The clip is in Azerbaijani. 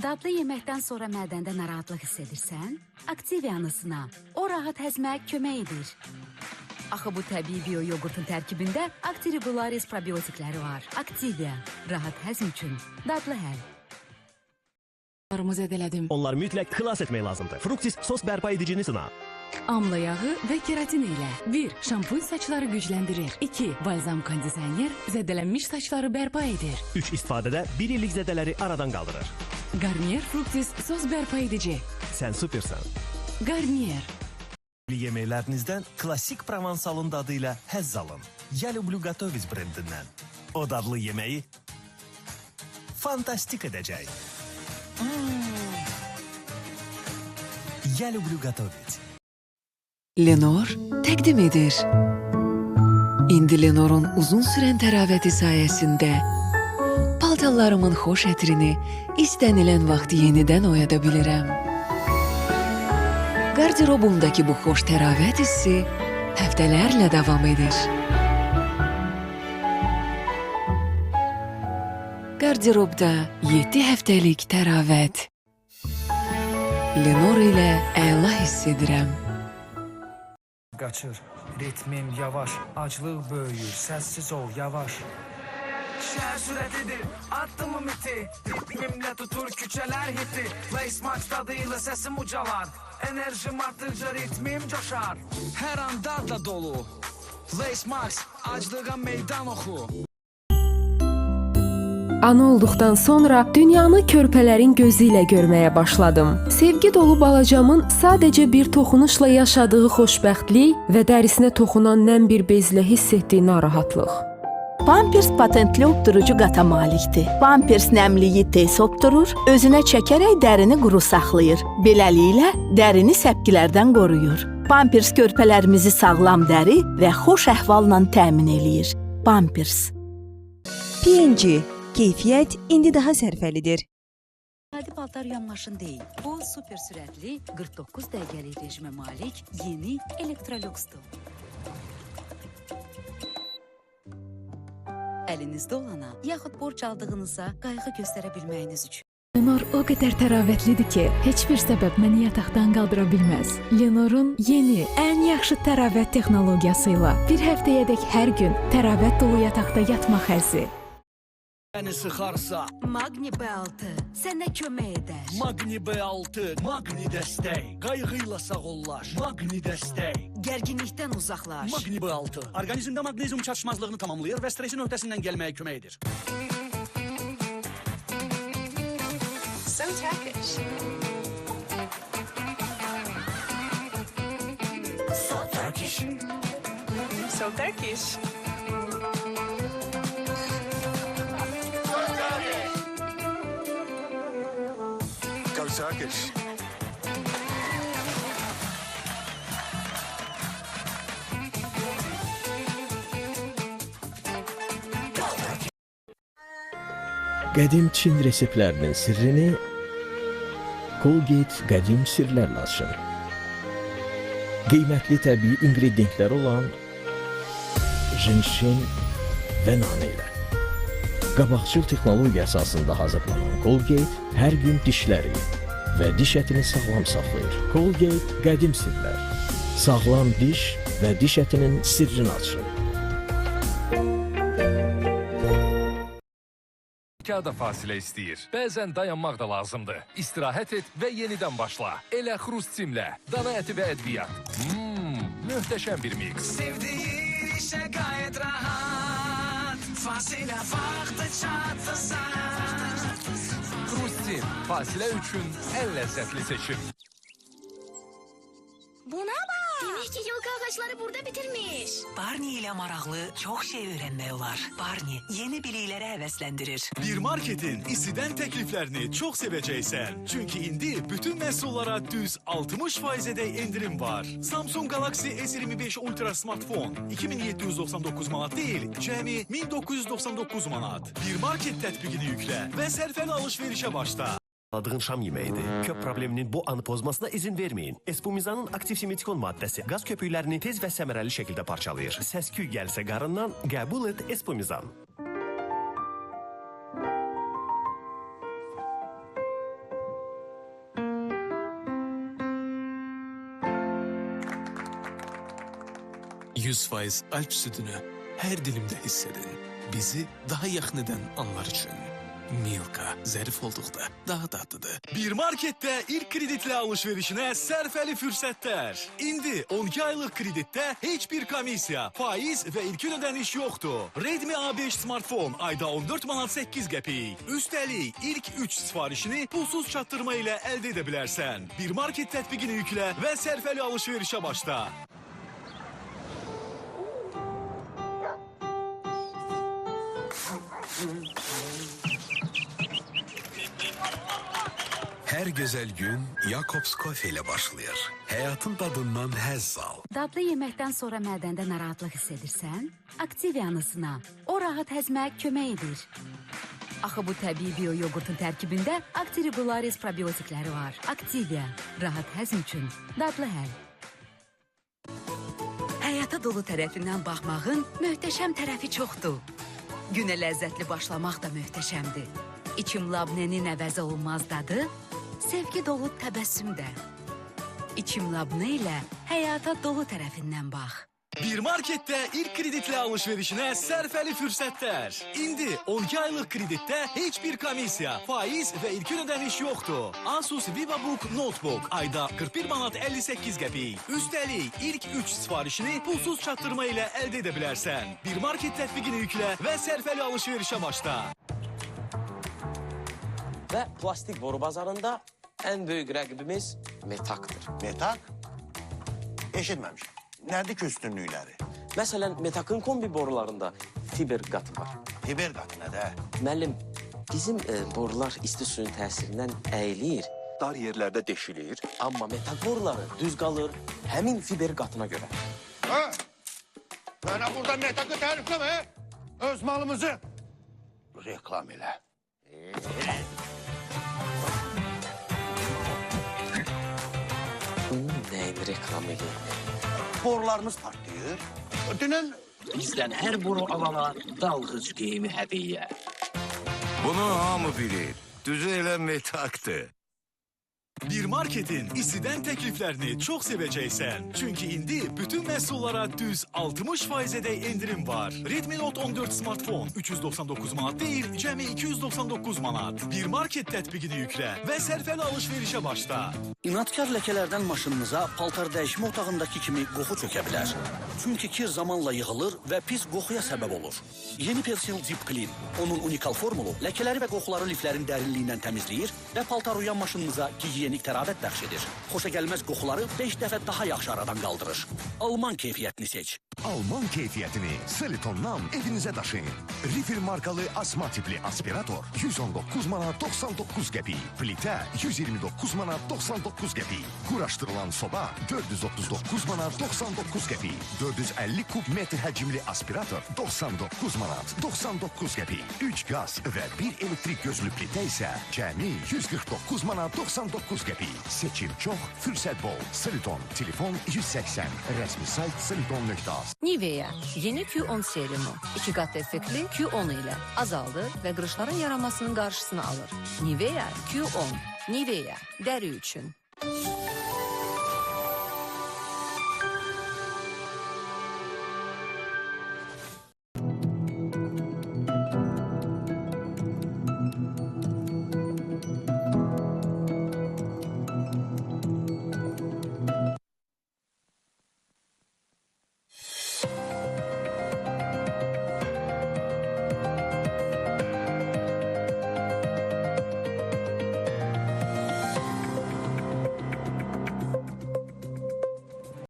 Dadlı yeməkdən sonra mədəndə narahatlıq hiss edirsən? Aktiviyanı sına. O rahat həzmə kömək edir. Axı bu təbii bio-yoğurtun tərkibində Actiribularis probiotikləri var. Aktiviya, rahat həzm üçün dadlı həll. Onlar mütləq xilas etmək lazımdır. Fructis sos bərpa edicini sına. Amla yağı və keratin ilə 1. Şampuan saçları gücləndirir. 2. Balzam kondisioner zədələnmiş saçları bərpa edir. 3. İstifadədə 1 illik zədələri aradan qaldırır. Garnier Fructis sos bərpa edici. Sən supersən. Garnier. Yeməklərinizdən klassik Provansalın dadıyla həzz alın. Я люблю готовить brendindən. O dadlı yeməyi fantastik edəcək. Я люблю готовить. Lenor təqdim edir. İndi Lenor'un uzun sürən təravəti sayəsində paltallarımın xoş ətrini istənilən vaxt yenidən oyada bilirəm. Qardirobumdakı bu xoş təravət hissi həftələrlə davam edir. Qardirobda 7 həftəlik təravət. Lenor ilə əla hiss edirəm. Qaçır, ritmim yavaş, aclıq böyüyür, səssiz ol, yavaş. Şəhər sürətidir, addımım iti, ritmimlə tutur küçələr hiti. Lace Max tadıyla səsim ucalar, enerjim artırca ritmim coşar. Hər an dadla dolu, Lace Max aclığa meydan oxu. Ana olduqdan sonra dünyanı körpələrin gözü ilə görməyə başladım. Sevgi dolu balacamın sadəcə bir toxunuşla yaşadığı xoşbəxtlik və dərisinə toxunan nəm bir bezlə hiss etdiyi narahatlıq. Pampers patentli obdurucu qata malikdir. Pampers nəmliyi tez obdurur, özünə çəkərək dərini quru saxlayır. Beləliklə, dərini səpkilərdən qoruyur. Pampers körpələrimizi sağlam dəri və xoş əhvalla təmin eləyir. Pampers. P&G. Keyfiyyət indi daha sərfəlidir. Adi paltar yuyan maşın deyil. Bu super sürətli 49 dəqiqəlik rejimə malik yeni Electrolux'dur. Əlinizdə olana, yaxud borc aldığınıza qayğı göstərə bilməyiniz üçün. Lenor o qədər təravətlidir ki, heç bir səbəb məni yataqdan qaldıra bilməz. Lenor'un yeni, ən yaxşı təravət texnologiyası ilə bir həftəyədək hər gün təravət dolu yataqda yatmaq həzzi. Bəni sıxarsa Magni B6 sənə kömək edər. Magni B6, Magni dəstək. Qayğıyla sağollaş, Magni dəstək. Gərginlikdən uzaqlaş. Magni B6, orqanizmdə maqnezium çatışmazlığını tamamlayır və stresin öhdəsindən gəlməyə kömək edir. So Turkish. So Turkish. So Turkish. Go Turkish. Qədim Çin reseptlərinin sirrini Colgate qədim sirlərlə açın. Qiymətli təbii ingrediyentlər olan jinşin və nanə ilə. Qabaqcıl texnologiya əsasında hazırlanan Colgate hər gün dişləri və diş ətini sağlam saxlayır. Colgate qədim sirlər. Sağlam diş və diş ətinin sirrini açın. Da fasilə istəyir. Bəzən dayanmaq da lazımdır. İstirahət et və yenidən başla. Elə Xrustimlə. Dana əti və ədviyyat. Möhtəşəm bir miks. Sevdiğin işe gayet rahat. Fasilə vaxtı çatırsa. Xrustim. Fasilə üçün ən ləzzətli seçim. Buna bak! Demek ki yılkı ağaçları burada bitirmiş. Barney ile maraqlı çox şey öyrənmək olar. Barney yeni biliklərə həvəsləndirir. Bir marketin isidən təkliflərini çox sevəcəksən. Çünki indi bütün məhsullara düz 60%-ədək endirim var. Samsung Galaxy S25 Ultra smartphone 2799 manat deyil, cəmi 1999 manat. Bir market tətbiqini yüklə və sərfəli alış-verişə başla. Adığın şam yeməyidir. Köp probleminin bu anı pozmasına izin verməyin. Espumizanın aktiv simetikon maddəsi qaz köpüklərini tez və səmərəli şəkildə parçalayır. Səs-küy gəlsə qarından, qəbul et Espumizan. 100% Alp südünü hər dilimdə hiss edin. Bizi daha yaxın edən anlar üçün. Milka zərif olduqda daha dadlıdır. Bir marketdə ilk kreditlə alışverişinə sərfəli fürsətlər. İndi 12 aylıq kreditdə heç bir komissiya, faiz və ilkin ödəniş yoxdur. Redmi A5 smartfon ayda 14 manat 8 qəpik. Üstəlik ilk 3 sifarişini pulsuz çatdırma ilə əldə edə bilərsən. Bir market tətbiqini yüklə və sərfəli alışverişə başla. Hər gözəl gün Jacobs Coffee ilə başlayır. Həyatın dadından həzz al. Dadlı yeməkdən sonra mədəndə narahatlıq hiss edirsən, Activia-nısına. O rahat həzmə kömək edir. Axı bu təbii bio yoğurtun tərkibində Actiribularis probiotikləri var. Activia, rahat həzm üçün dadlı həll. Həyata dolu tərəfindən baxmağın möhtəşəm tərəfi çoxdur. Günə ləzzətli başlamaq da möhtəşəmdir. İçim labnenin əvəz olunmaz dadı, sevgi dolu təbəssüm də. İçim labne ilə həyata dolu tərəfindən bax. Bir marketdə ilk kreditlə alışverişinə sərfəli fürsətlər. İndi 12 aylıq kreditdə heç bir komissiya, faiz və ilkin ödəniş yoxdur. Asus VivaBook Notebook ayda 41 manat 58 qəpik. Üstəlik ilk 3 sifarişini pulsuz çatdırma ilə əldə edə bilərsən. Bir market tətbiqini yüklə və sərfəli alışverişə başla. Və plastik boru bazarında ən böyük rəqibimiz Metak'dır. Metak? Eşitməmişim. Nədir ki üstünlükləri? Məsələn, Metak'ın kombi borularında fiber qatı var. Fiber qatı nədir? Müəllim, bizim borular isti suyun təsirindən əyilir. Dar yerlərdə deşilir. Amma Metak boruları düz qalır həmin fiber qatına görə. Ha? Mənə burada Metak'ı tərifləmə. Öz malımızı reklam elə. Nəyin reklam eləyir? Borularımız partlayır. Dünən bizdən hər boru alana dalğıc geyimi hədiyyə. Bunu hamı bilir. Düzü elə Metak'dır. Bir marketin istidən təkliflərini çox sevəcəksən. Çünki indi bütün məhsullara düz 60%-ədək endirim var. Redmi Note 14 smartfon 399 manat deyil, cəmi 299 manat. Bir market tətbiqini yüklə və sərfəli alışverişə başla. İnadkar ləkələrdən maşınınıza paltar dəyişmə otağındakı kimi qoxu çökə bilər. Çünki kir zamanla yığılır və pis qoxuya səbəb olur. Yeni Persil Deep Clean. Onun unikal formulu ləkələri və qoxuları liflərin dərinliyindən təmizləyir və paltar uyan maşınınıza gigiyenik təravət bəxş edir. Xoşagəlməz qoxuları 5 dəfə daha yaxşı aradan qaldırır. Alman keyfiyyətini seç. Alman keyfiyyətini Selitondan evinizə daşıyın. Refill markalı asma tipli aspirator 119 manat 99 qəpik. Plitə 129 manat 99 qəpik. Quraşdırılan soba 439 manat 99 qəpik. 450 kub metr həcmli aspirator 99 manat 99 qəpik. 3 qaz və 1 elektrik gözlü plitə isə cəmi 149 manat 99 qəpik. Seçim çox, fürsət bol. Seliton, telefon 180, rəsmi sayt seliton.az. Nivea yeni Q10 serumu 2 qat effektli Q10 ilə azaldır və qırışların yaranmasının qarşısını alır. Nivea Q10. Nivea dəri üçün.